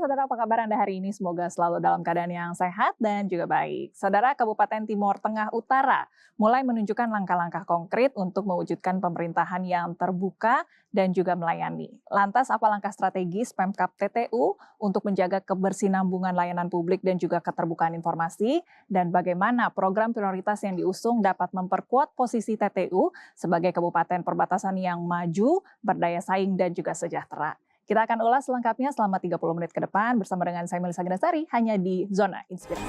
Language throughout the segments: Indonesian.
saudara, apa kabar Anda hari ini? Semoga selalu dalam keadaan yang sehat dan juga baik. Saudara, Kabupaten Timor Tengah Utara mulai menunjukkan langkah-langkah konkret untuk mewujudkan pemerintahan yang terbuka dan juga melayani. Lantas, apa langkah strategis Pemkab TTU untuk menjaga kebersinambungan layanan publik dan juga keterbukaan informasi? Dan bagaimana program prioritas yang diusung dapat memperkuat posisi TTU sebagai kabupaten perbatasan yang maju, berdaya saing dan juga sejahtera? Kita akan ulas selengkapnya selama 30 menit ke depan bersama dengan saya Melisa Ginasari hanya di Zona Inspirasi.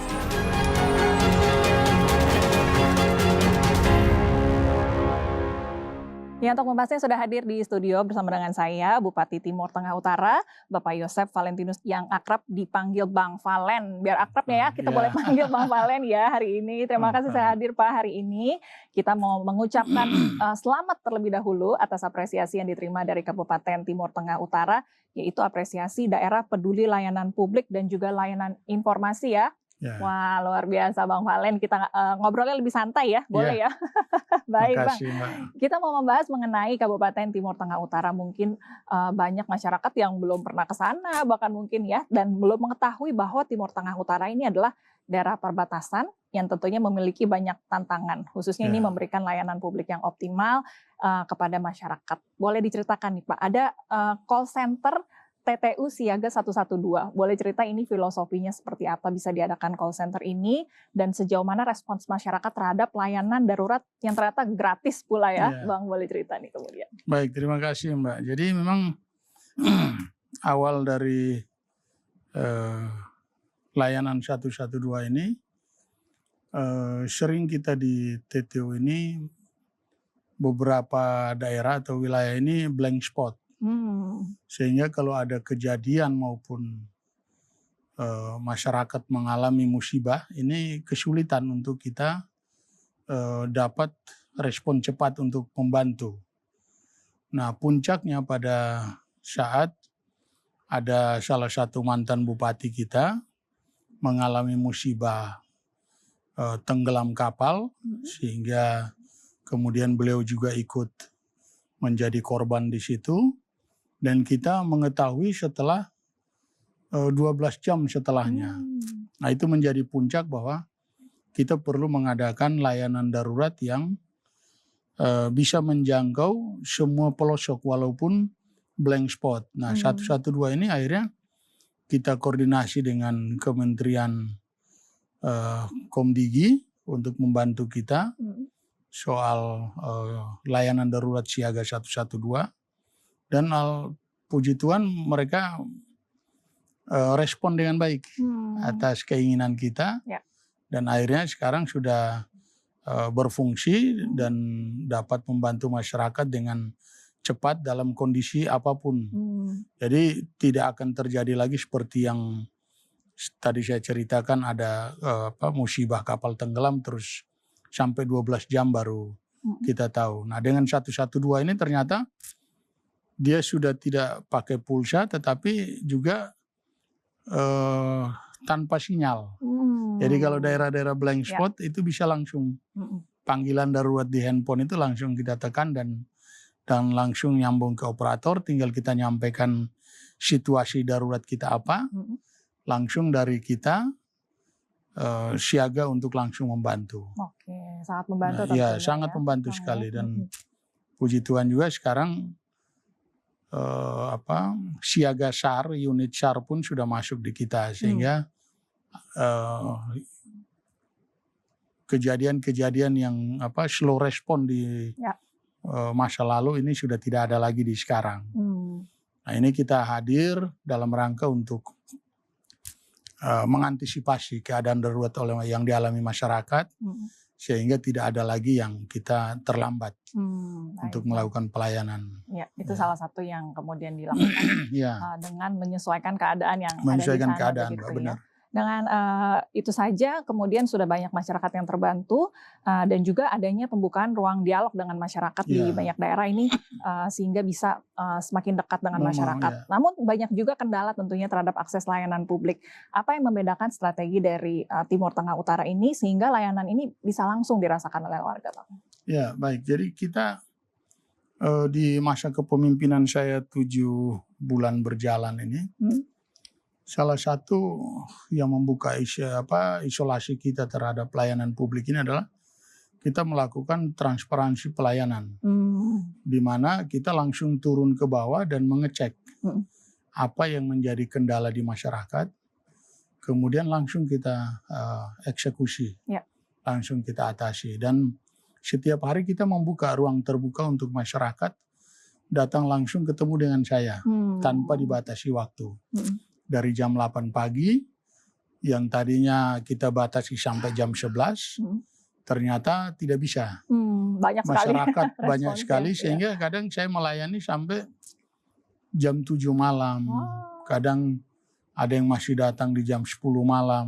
Ya, untuk membahasnya sudah hadir di studio bersama dengan saya, Bupati Timor Tengah Utara, Bapak Yosef Valentinus yang akrab dipanggil Bang Valen. Biar akrabnya ya, kita boleh panggil Bang Valen ya hari ini. Terima kasih saya hadir Pak hari ini. Kita mau mengucapkan selamat terlebih dahulu atas apresiasi yang diterima dari Kabupaten Timor Tengah Utara, yaitu apresiasi daerah peduli layanan publik dan juga layanan informasi ya. Ya. Wah, luar biasa Bang Valen, kita ngobrolnya lebih santai ya, boleh ya? Baik Makasih, Bang, Mbak. Kita mau membahas mengenai Kabupaten Timor Tengah Utara, mungkin banyak masyarakat yang belum pernah ke sana, bahkan mungkin ya, dan belum mengetahui bahwa Timor Tengah Utara ini adalah daerah perbatasan yang tentunya memiliki banyak tantangan, khususnya ini memberikan layanan publik yang optimal kepada masyarakat. Boleh diceritakan nih Pak, ada call center TTU Siaga 112. Boleh cerita ini filosofinya seperti apa bisa diadakan call center ini dan sejauh mana respons masyarakat terhadap layanan darurat yang ternyata gratis pula ya. Bang, boleh cerita nih kemudian. Baik, terima kasih Mbak. Jadi memang awal dari layanan 112 ini sering kita di TTU ini beberapa daerah atau wilayah ini blank spot. Sehingga kalau ada kejadian maupun masyarakat mengalami musibah, ini kesulitan untuk kita dapat respon cepat untuk membantu. Nah, puncaknya pada saat ada salah satu mantan bupati kita mengalami musibah tenggelam kapal, sehingga kemudian beliau juga ikut menjadi korban di situ. Dan kita mengetahui setelah 12 jam setelahnya. Nah, itu menjadi puncak bahwa kita perlu mengadakan layanan darurat yang bisa menjangkau semua pelosok walaupun blank spot. Nah, 112 ini akhirnya kita koordinasi dengan Kementerian Komdigi untuk membantu kita soal layanan darurat siaga 112. Dan puji Tuhan mereka respon dengan baik atas keinginan kita. Dan akhirnya sekarang sudah berfungsi dan dapat membantu masyarakat dengan cepat dalam kondisi apapun. Jadi tidak akan terjadi lagi seperti yang tadi saya ceritakan, ada musibah kapal tenggelam terus sampai 12 jam baru kita tahu. Nah, dengan 112 ini ternyata dia sudah tidak pakai pulsa tetapi juga tanpa sinyal. Jadi kalau daerah-daerah blank spot itu bisa langsung panggilan darurat di handphone itu langsung kita tekan dan langsung nyambung ke operator, tinggal kita nyampaikan situasi darurat kita apa, langsung dari kita siaga untuk langsung membantu. Oke, sangat membantu. Nah, ya, sangat membantu sekali dan puji Tuhan juga sekarang siaga SAR, unit SAR pun sudah masuk di kita, sehingga kejadian-kejadian yang slow respon di masa lalu ini sudah tidak ada lagi di sekarang. Nah, ini kita hadir dalam rangka untuk mengantisipasi keadaan darurat yang dialami masyarakat, sehingga tidak ada lagi yang kita terlambat untuk melakukan pelayanan. Ya, itu salah satu yang kemudian dilakukan dengan menyesuaikan keadaan yang ada di sana. Keadaan, begitu, benar. Dengan itu saja kemudian sudah banyak masyarakat yang terbantu dan juga adanya pembukaan ruang dialog dengan masyarakat di banyak daerah ini sehingga bisa semakin dekat dengan masyarakat. Namun banyak juga kendala tentunya terhadap akses layanan publik. Apa yang membedakan strategi dari Timor Tengah Utara ini sehingga layanan ini bisa langsung dirasakan oleh warga, Bang? Ya, baik. Jadi kita di masa kepemimpinan saya 7 bulan berjalan ini, Salah satu yang membuka isolasi kita terhadap pelayanan publik ini adalah kita melakukan transparansi pelayanan, di mana kita langsung turun ke bawah dan mengecek apa yang menjadi kendala di masyarakat, kemudian langsung kita eksekusi, langsung kita atasi. Dan setiap hari kita membuka ruang terbuka untuk masyarakat datang langsung ketemu dengan saya tanpa dibatasi waktu. Dari jam 8 pagi, yang tadinya kita batasi sampai jam 11, ternyata tidak bisa. Banyak Masyarakat banyak sekali, ya. sehingga kadang saya melayani sampai jam 7 malam. Kadang ada yang masih datang di jam 10 malam.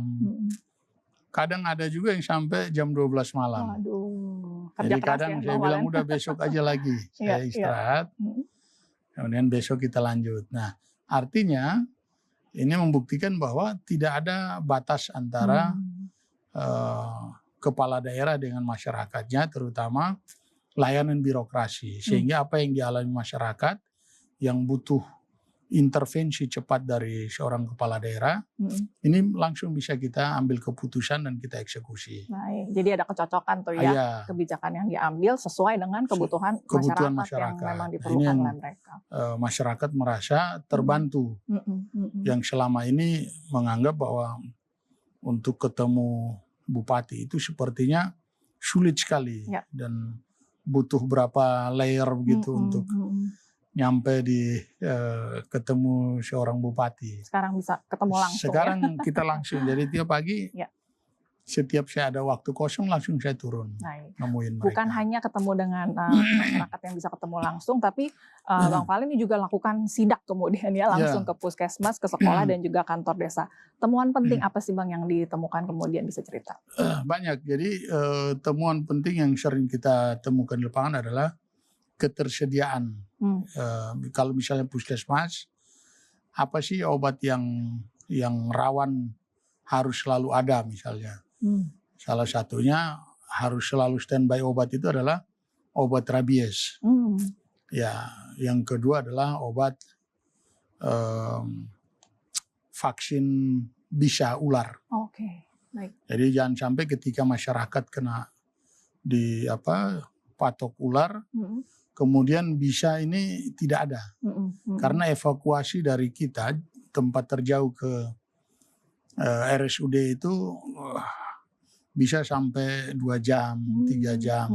Kadang ada juga yang sampai jam 12 malam. Waduh, jadi kadang saya bilang udah besok aja lagi, saya istirahat. Kemudian besok kita lanjut. Nah, artinya ini membuktikan bahwa tidak ada batas antara kepala daerah dengan masyarakatnya, terutama layanan birokrasi. Sehingga apa yang dialami masyarakat yang butuh intervensi cepat dari seorang kepala daerah, ini langsung bisa kita ambil keputusan dan kita eksekusi. Baik, jadi ada kecocokan tuh ya, kebijakan yang diambil sesuai dengan kebutuhan masyarakat yang memang diperlukan oleh mereka. Masyarakat merasa terbantu, yang selama ini menganggap bahwa untuk ketemu bupati itu sepertinya sulit sekali dan butuh berapa layer begitu untuk nyampe di ketemu seorang bupati. Sekarang bisa ketemu langsung. Sekarang kita langsung. Jadi tiap pagi setiap saya ada waktu kosong langsung saya turun nemuin mereka. Bukan hanya ketemu dengan masyarakat yang bisa ketemu langsung, tapi Bang Valen ini juga lakukan sidak kemudian langsung ke puskesmas, ke sekolah dan juga kantor desa. Temuan penting apa sih Bang yang ditemukan kemudian, bisa cerita? Banyak. Jadi temuan penting yang sering kita temukan di lapangan adalah ketersediaan. Kalau misalnya puskesmas, apa sih obat yang rawan harus selalu ada misalnya. Salah satunya harus selalu standby obat itu adalah obat rabies. Ya, yang kedua adalah obat vaksin bisa ular. Baik. Jadi jangan sampai ketika masyarakat kena di patok ular, kemudian bisa ini tidak ada. Karena evakuasi dari kita tempat terjauh ke RSUD itu bisa sampai 2 jam, 3 jam.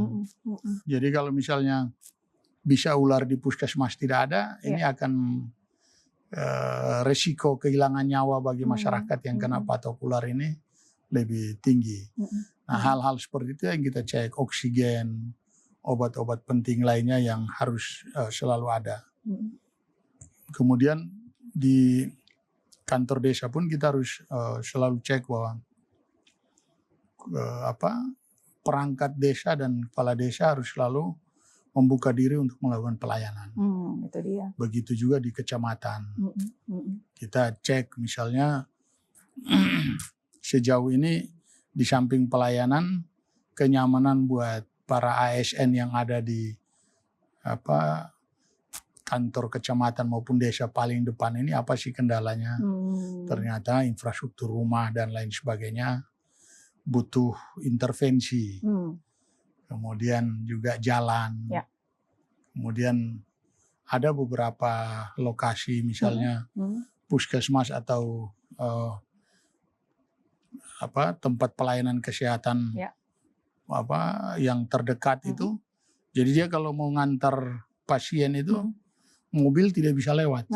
Jadi kalau misalnya bisa ular di puskesmas tidak ada, ini akan resiko kehilangan nyawa bagi masyarakat yang kena patok ular ini lebih tinggi. Nah, hal-hal seperti itu yang kita cek, oksigen, obat-obat penting lainnya yang harus selalu ada. Kemudian di kantor desa pun kita harus selalu cek bahwa perangkat desa dan kepala desa harus selalu membuka diri untuk melakukan pelayanan. Itu dia. Begitu juga di kecamatan. Kita cek misalnya sejauh ini di samping pelayanan, kenyamanan buat para ASN yang ada di kantor kecamatan maupun desa paling depan ini apa sih kendalanya? Ternyata infrastruktur rumah dan lain sebagainya butuh intervensi. Kemudian juga jalan. Kemudian ada beberapa lokasi misalnya puskesmas atau tempat pelayanan kesehatan yang terdekat itu. Jadi dia kalau mau ngantar pasien itu mobil tidak bisa lewat.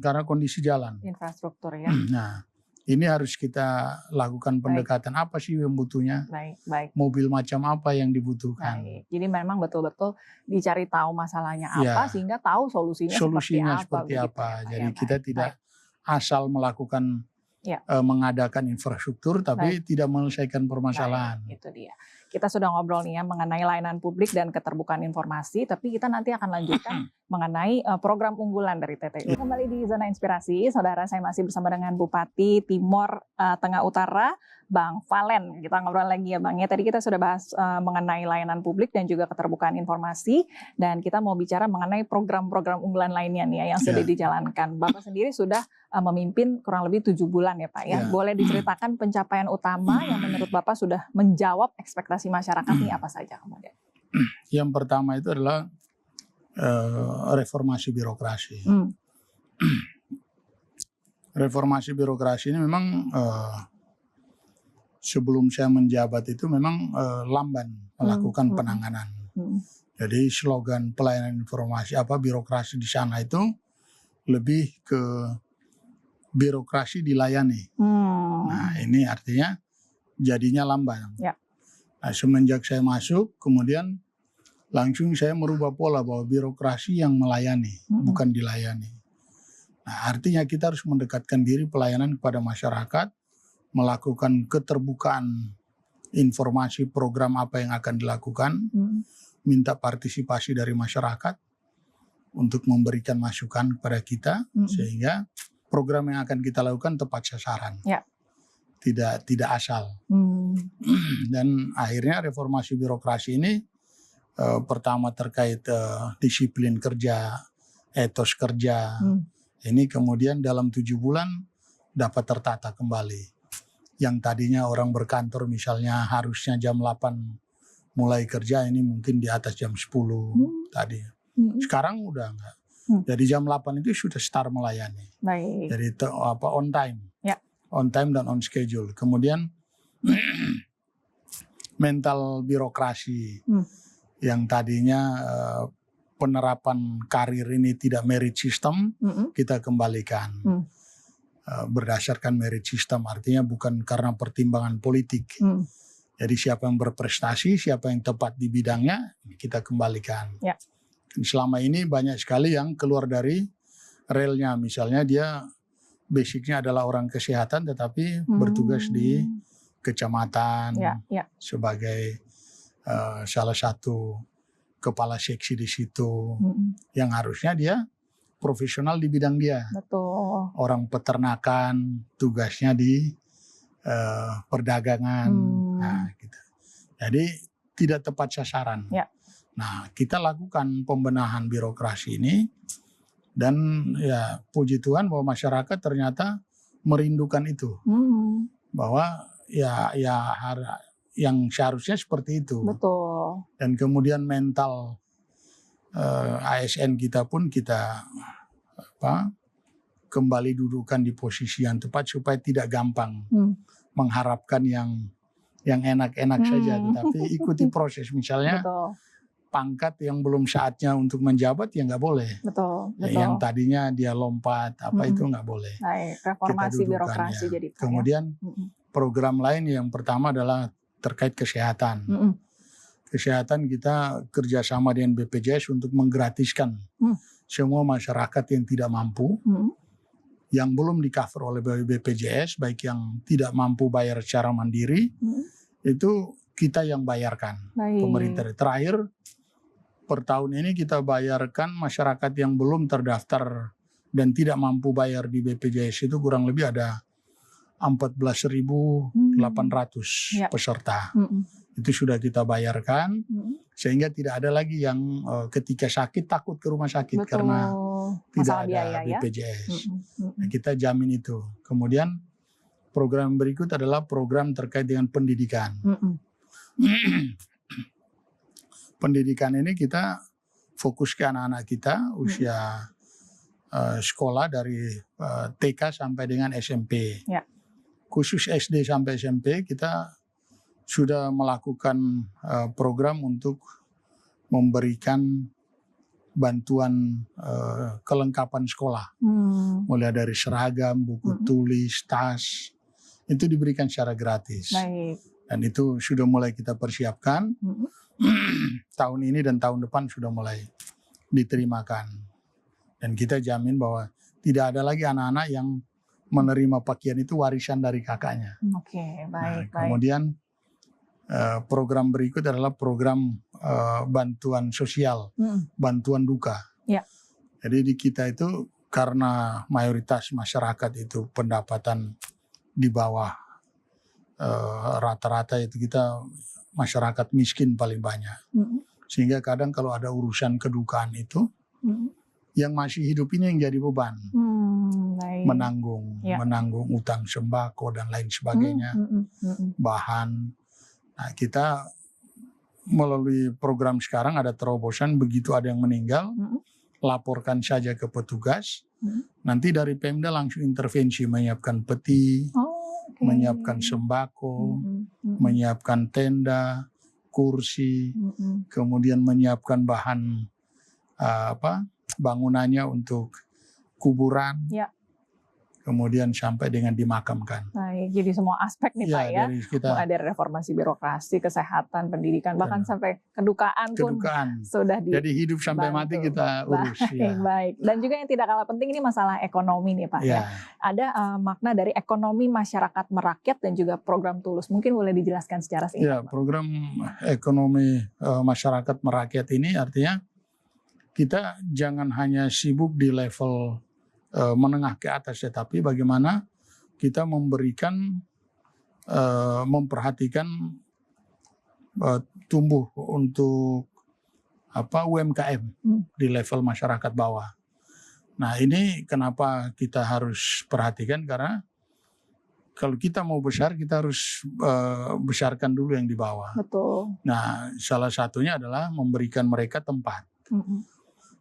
Karena kondisi jalan. Infrastruktur ya. Nah, ini harus kita lakukan pendekatan. Apa sih yang butuhnya? Mobil macam apa yang dibutuhkan? Jadi memang betul-betul dicari tahu masalahnya apa sehingga tahu solusinya seperti apa. Jadi kita tidak asal melakukan mengadakan infrastruktur tapi tidak menyelesaikan permasalahan. Itu dia. Kita sudah ngobrol nih ya mengenai layanan publik dan keterbukaan informasi, tapi kita nanti akan lanjutkan mengenai program unggulan dari TTU. Kembali di Zona Inspirasi, saudara, saya masih bersama dengan Bupati Timor Tengah Utara, Bang Valen. Kita ngobrol lagi ya Bang ya. Tadi kita sudah bahas mengenai layanan publik dan juga keterbukaan informasi, dan kita mau bicara mengenai program-program unggulan lainnya nih ya yang sudah dijalankan. Bapak sendiri sudah memimpin kurang lebih 7 bulan ya Pak ya. Boleh diceritakan pencapaian utama yang menurut Bapak sudah menjawab ekspektasi masyarakat nih apa saja kemudian? Yang pertama itu adalah reformasi birokrasi. Reformasi birokrasi ini memang sebelum saya menjabat itu memang lamban melakukan penanganan. Jadi slogan pelayanan informasi birokrasi di sana itu lebih ke birokrasi dilayani. Nah ini artinya jadinya lamban. Nah, semenjak saya masuk kemudian langsung saya merubah pola bahwa birokrasi yang melayani, bukan dilayani. Nah, artinya kita harus mendekatkan diri pelayanan kepada masyarakat, melakukan keterbukaan informasi program apa yang akan dilakukan, minta partisipasi dari masyarakat untuk memberikan masukan kepada kita, sehingga program yang akan kita lakukan tepat sasaran, tidak asal. Dan akhirnya reformasi birokrasi ini pertama terkait disiplin kerja, etos kerja. Ini kemudian dalam 7 bulan dapat tertata kembali. Yang tadinya orang berkantor misalnya harusnya jam 8 mulai kerja, ini mungkin di atas jam 10 tadi. Sekarang udah enggak. Jadi jam 8 itu sudah start melayani. Jadi on time. On time dan on schedule. Kemudian mental birokrasi. Yang tadinya penerapan karir ini tidak merit system, kita kembalikan berdasarkan merit system, artinya bukan karena pertimbangan politik. Jadi siapa yang berprestasi, siapa yang tepat di bidangnya, kita kembalikan. Selama ini banyak sekali yang keluar dari relnya, misalnya dia basicnya adalah orang kesehatan tetapi bertugas di kecamatan sebagai salah satu kepala seksi di situ, yang harusnya dia profesional di bidang dia. Orang peternakan tugasnya di perdagangan. Nah, gitu. Jadi tidak tepat sasaran. Nah, kita lakukan pembenahan birokrasi ini, dan ya puji Tuhan bahwa masyarakat ternyata merindukan itu, bahwa yang seharusnya seperti itu. Dan kemudian mental ASN kita pun kita kembali dudukan di posisi yang tepat supaya tidak gampang mengharapkan yang enak-enak saja, tetapi ikuti proses. Misalnya pangkat yang belum saatnya untuk menjabat ya nggak boleh. Yang tadinya dia lompat itu nggak boleh. Reformasi birokrasi jadi. Kemudian program lain yang pertama adalah terkait kesehatan. Kesehatan kita kerjasama dengan BPJS untuk menggratiskan semua masyarakat yang tidak mampu, yang belum di-cover oleh BPJS, baik yang tidak mampu bayar secara mandiri, itu kita yang bayarkan. Pemerintah. Terakhir, per tahun ini kita bayarkan masyarakat yang belum terdaftar dan tidak mampu bayar di BPJS itu kurang lebih ada 14.800 peserta. Itu sudah kita bayarkan, sehingga tidak ada lagi yang ketika sakit takut ke rumah sakit karena tidak ada BPJS. Nah, kita jamin itu. Kemudian program berikut adalah program terkait dengan pendidikan. Pendidikan ini kita fokus ke anak-anak kita usia sekolah dari TK sampai dengan SMP. Khusus SD sampai SMP kita sudah melakukan program untuk memberikan bantuan kelengkapan sekolah. Mulai dari seragam, buku tulis, tas, itu diberikan secara gratis. Dan itu sudah mulai kita persiapkan. Tahun ini dan tahun depan sudah mulai diterimakan. Dan kita jamin bahwa tidak ada lagi anak-anak yang menerima pakaian itu warisan dari kakaknya. Kemudian program berikut adalah program bantuan sosial, bantuan duka. Jadi di kita itu karena mayoritas masyarakat itu pendapatan di bawah rata-rata itu kita masyarakat miskin paling banyak. Sehingga kadang kalau ada urusan kedukaan itu, yang masih hidup ini yang jadi beban. Menanggung utang sembako dan lain sebagainya, bahan. Nah, kita melalui program sekarang ada terobosan, begitu ada yang meninggal, laporkan saja ke petugas. Nanti dari Pemda langsung intervensi, menyiapkan peti, menyiapkan sembako, menyiapkan tenda, kursi, kemudian menyiapkan bahan bangunannya untuk kuburan, kemudian sampai dengan dimakamkan. Baik, jadi semua aspek nih Pak ya, mulai dari reformasi birokrasi, kesehatan, pendidikan, bahkan sampai kedukaan pun sudah jadi hidup sampai mati kita urus. Baik. Dan juga yang tidak kalah penting ini masalah ekonomi nih Pak ya. Ada makna dari ekonomi masyarakat merakyat dan juga program Tulus. Mungkin boleh dijelaskan secara singkat. Program ekonomi masyarakat merakyat ini artinya kita jangan hanya sibuk di level menengah ke atas, tetapi bagaimana kita memberikan, memperhatikan tumbuh untuk UMKM di level masyarakat bawah. Nah, ini kenapa kita harus perhatikan, karena kalau kita mau besar kita harus besarkan dulu yang di bawah. Betul. Nah, salah satunya adalah memberikan mereka tempat.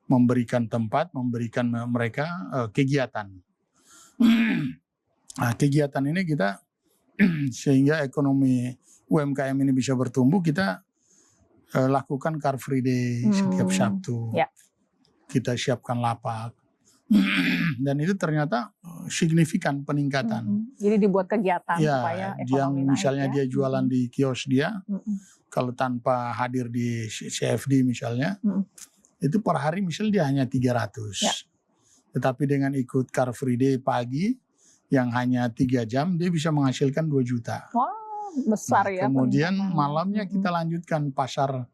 Memberikan tempat, memberikan mereka kegiatan. Nah, kegiatan ini kita sehingga ekonomi UMKM ini bisa bertumbuh, kita lakukan Car Free Day setiap Sabtu. Kita siapkan lapak. Dan itu ternyata signifikan peningkatan. Jadi dibuat kegiatan supaya ekonomi yang naik, misalnya dia jualan di kios dia, kalau tanpa hadir di CFD misalnya, itu per hari misalnya dia hanya 300. Tetapi dengan ikut Car Free Day pagi yang hanya 3 jam, dia bisa menghasilkan 2 juta. Wah, besar ya. Kemudian malamnya kita lanjutkan pasar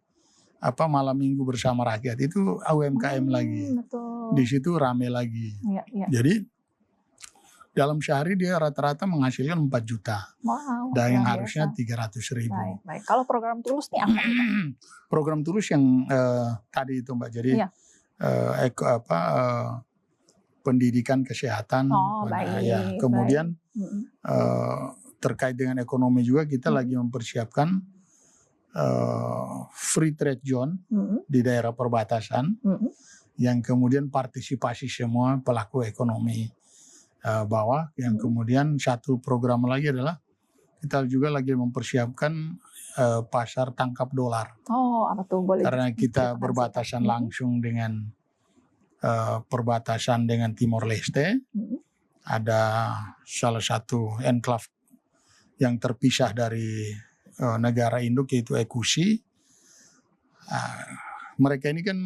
malam minggu bersama rakyat, itu UMKM lagi. Betul. Di situ rame lagi. Jadi dalam sehari dia rata-rata menghasilkan 4 juta. Wow, dan yang harusnya 300.000. Baik. Kalau program Tulus nih apa? Program Tulus yang tadi itu Mbak, jadi pendidikan kesehatan. Kemudian terkait dengan ekonomi juga kita lagi mempersiapkan free trade zone di daerah perbatasan, yang kemudian partisipasi semua pelaku ekonomi bawah. Yang kemudian satu program lagi adalah kita juga lagi mempersiapkan pasar tangkap dolar. Apa tuh? Boleh. Karena kita berbatasan langsung dengan perbatasan dengan Timor Leste. Ada salah satu enklave yang terpisah dari negara induk, yaitu Ekusi. Mereka ini kan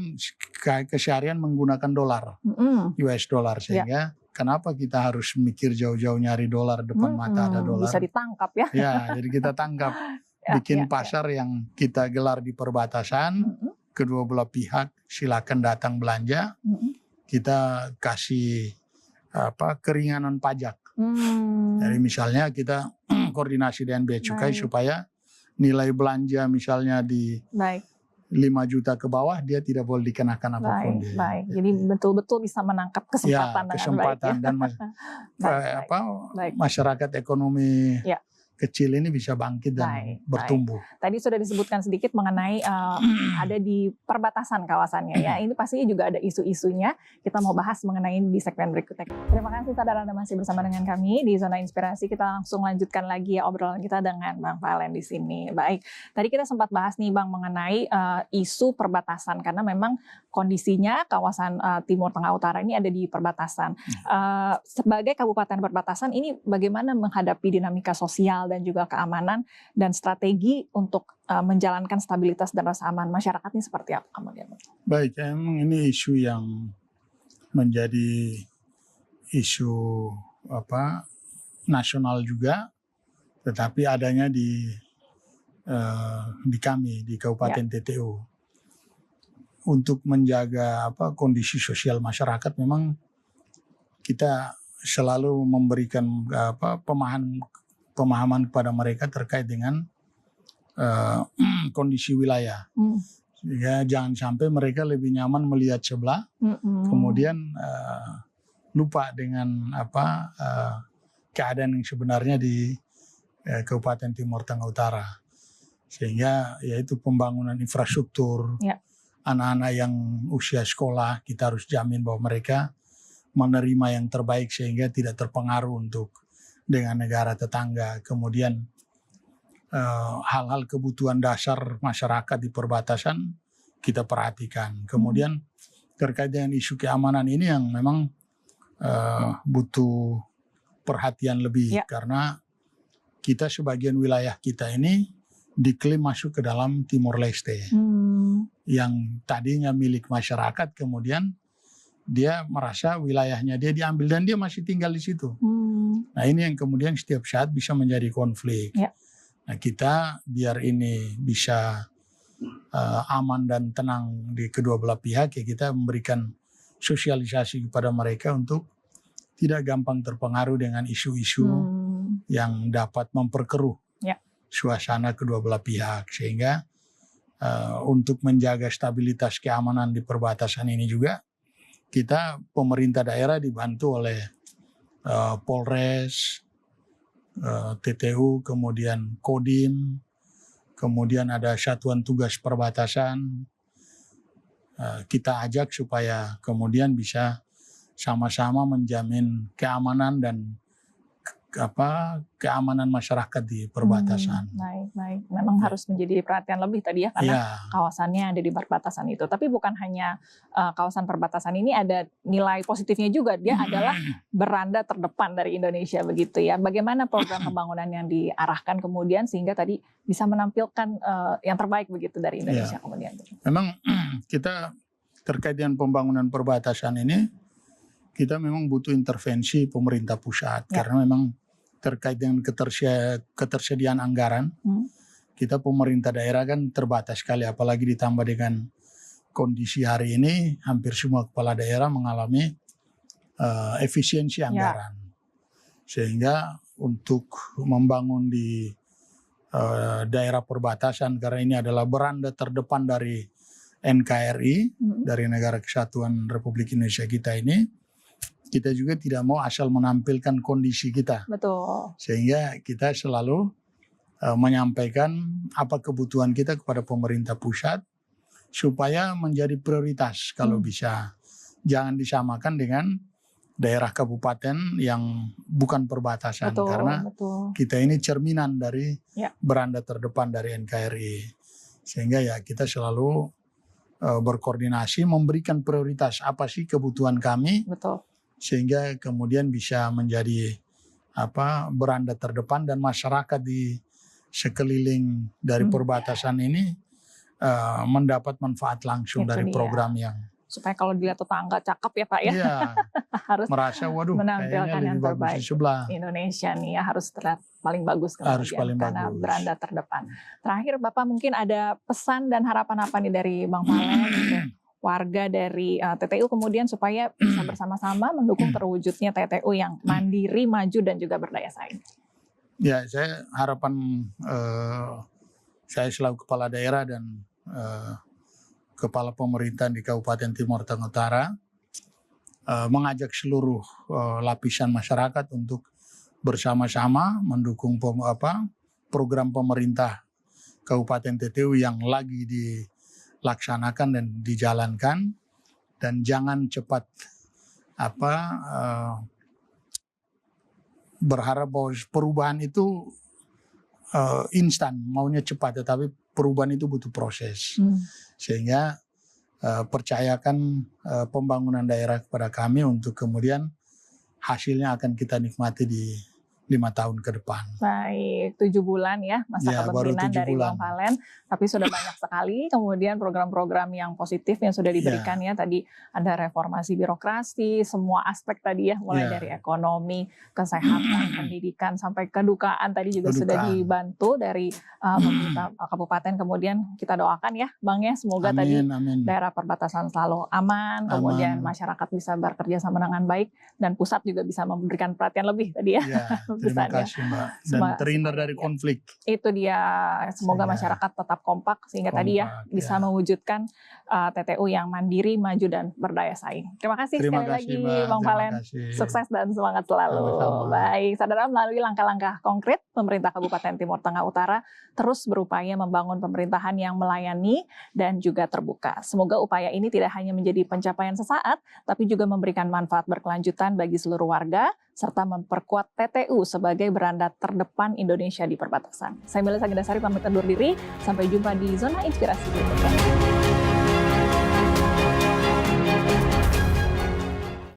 keseharian menggunakan dolar, US dollar, sehingga kenapa kita harus mikir jauh-jauh nyari dolar, depan mata ada dolar. Bisa ditangkap ya. Jadi kita tangkap, bikin pasar yang kita gelar di perbatasan, kedua belah pihak silakan datang belanja, kita kasih keringanan pajak. Jadi misalnya kita koordinasi dengan Bea Cukai supaya nilai belanja misalnya di 5 juta ke bawah, dia tidak boleh dikenakan apapun. Jadi betul-betul bisa menangkap kesempatan dan masyarakat ekonomi kecil ini bisa bangkit dan bertumbuh. Tadi sudah disebutkan sedikit mengenai ada di perbatasan kawasannya ya. Ini pastinya juga ada isu-isunya. Kita mau bahas mengenai di segmen berikutnya. Terima kasih saudara, Anda masih bersama dengan kami di Zona Inspirasi. Kita langsung lanjutkan lagi ya obrolan kita dengan Bang Valen di sini. Baik, tadi kita sempat bahas nih Bang mengenai isu perbatasan, karena memang kondisinya kawasan Timur Tengah Utara ini ada di perbatasan. Sebagai kabupaten perbatasan ini bagaimana menghadapi dinamika sosial dan juga keamanan dan strategi untuk menjalankan stabilitas dan rasa aman masyarakat ini seperti apa kemudian? Baik, emang ini isu yang menjadi isu nasional juga, tetapi adanya di kami di Kabupaten TTU. Untuk menjaga kondisi sosial masyarakat, memang kita selalu memberikan pemahaman pemahaman kepada mereka terkait dengan kondisi wilayah. Ya, jangan sampai mereka lebih nyaman melihat sebelah, kemudian lupa dengan keadaan yang sebenarnya di Kabupaten Timur Tengah Utara. Sehingga yaitu pembangunan infrastruktur, anak-anak yang usia sekolah kita harus jamin bahwa mereka menerima yang terbaik sehingga tidak terpengaruh untuk dengan negara tetangga. Kemudian hal-hal kebutuhan dasar masyarakat di perbatasan kita perhatikan. Kemudian terkait dengan isu keamanan ini yang memang butuh perhatian lebih karena kita sebagian wilayah kita ini diklaim masuk ke dalam Timor Leste yang tadinya milik masyarakat, kemudian dia merasa wilayahnya dia diambil dan dia masih tinggal di situ. Nah ini yang kemudian setiap saat bisa menjadi konflik. Nah kita biar ini bisa aman dan tenang di kedua belah pihak, ya kita memberikan sosialisasi kepada mereka untuk tidak gampang terpengaruh dengan isu-isu yang dapat memperkeruh suasana kedua belah pihak. Sehingga untuk menjaga stabilitas keamanan di perbatasan ini juga kita pemerintah daerah dibantu oleh Polres, TTU, kemudian Kodim, kemudian ada Satuan Tugas Perbatasan. Kita ajak supaya kemudian bisa sama-sama menjamin keamanan dan keamanan masyarakat di perbatasan. Baik. Memang harus menjadi perhatian lebih tadi ya, karena kawasannya ada di perbatasan itu. Tapi bukan hanya kawasan perbatasan ini, ada nilai positifnya juga. Dia adalah beranda terdepan dari Indonesia begitu ya. Bagaimana program pembangunan yang diarahkan kemudian sehingga tadi bisa menampilkan yang terbaik begitu dari Indonesia kemudian. Memang kita terkait dengan pembangunan perbatasan ini, kita memang butuh intervensi pemerintah pusat karena memang terkait dengan ketersediaan anggaran, kita pemerintah daerah kan terbatas sekali, apalagi ditambah dengan kondisi hari ini hampir semua kepala daerah mengalami efisiensi anggaran. Sehingga untuk membangun di daerah perbatasan, karena ini adalah beranda terdepan dari NKRI, dari Negara Kesatuan Republik Indonesia kita ini, kita juga tidak mau asal menampilkan kondisi kita. Betul. Sehingga kita selalu menyampaikan apa kebutuhan kita kepada pemerintah pusat supaya menjadi prioritas kalau bisa. Jangan disamakan dengan daerah kabupaten yang bukan perbatasan. Karena kita ini cerminan dari beranda terdepan dari NKRI. Sehingga ya kita selalu berkoordinasi memberikan prioritas apa sih kebutuhan kami. Sehingga kemudian bisa menjadi beranda terdepan dan masyarakat di sekeliling dari perbatasan ini mendapat manfaat langsung dari program yang supaya kalau dilihat tetangga cakep ya Pak ya. Iya. Harus merasa waduh menampilkan yang terbaik di sebelah. Indonesia nih ya harus terlihat paling bagus kemudian karena beranda terdepan. Terakhir Bapak mungkin ada pesan dan harapan apa nih dari Bang Valen warga dari TTU kemudian supaya bisa bersama-sama mendukung terwujudnya TTU yang mandiri, maju dan juga berdaya saing. Ya, saya harapan saya selaku kepala daerah dan kepala pemerintahan di Kabupaten Timur Tengah Utara mengajak seluruh lapisan masyarakat untuk bersama-sama mendukung program pemerintah Kabupaten TTU yang lagi dilaksanakan dan dijalankan, dan jangan cepat berharap bahwa perubahan itu instan, maunya cepat, tetapi perubahan itu butuh proses. Sehingga percayakan pembangunan daerah kepada kami untuk kemudian hasilnya akan kita nikmati di 5 tahun ke depan. Baik, 7 bulan ya masa kepemimpinan dari Bang Valen, tapi sudah banyak sekali kemudian program-program yang positif yang sudah diberikan ya. Tadi ada reformasi birokrasi, semua aspek tadi ya, mulai dari ekonomi, kesehatan, pendidikan, sampai kedukaan tadi juga sudah dibantu dari pemerintah kabupaten. Kemudian kita doakan ya Bang ya, semoga tadi daerah perbatasan selalu aman, kemudian masyarakat bisa bekerja sama dengan baik, dan pusat juga bisa memberikan perhatian lebih tadi ya. Terima pesannya. kasih Mbak. Dan terhindar dari konflik. Itu dia, semoga Sehingga masyarakat tetap kompak sehingga tadi ya kompak, bisa ya. mewujudkan TTU yang mandiri, maju dan berdaya saing. Terima kasih Terima sekali kasih, lagi Mbak. Bang Terima Valen. kasih. Sukses dan semangat selalu. Sama-sama. Baik, saudara, melalui langkah-langkah konkret, pemerintah Kabupaten Timur Tengah Utara terus berupaya membangun pemerintahan yang melayani dan juga terbuka. Semoga upaya ini tidak hanya menjadi pencapaian sesaat, tapi juga memberikan manfaat berkelanjutan bagi seluruh warga, serta memperkuat TTU sebagai beranda terdepan Indonesia di perbatasan. Saya Melisa Gendasari pamit undur diri, sampai jumpa di Zona Inspirasi berikutnya.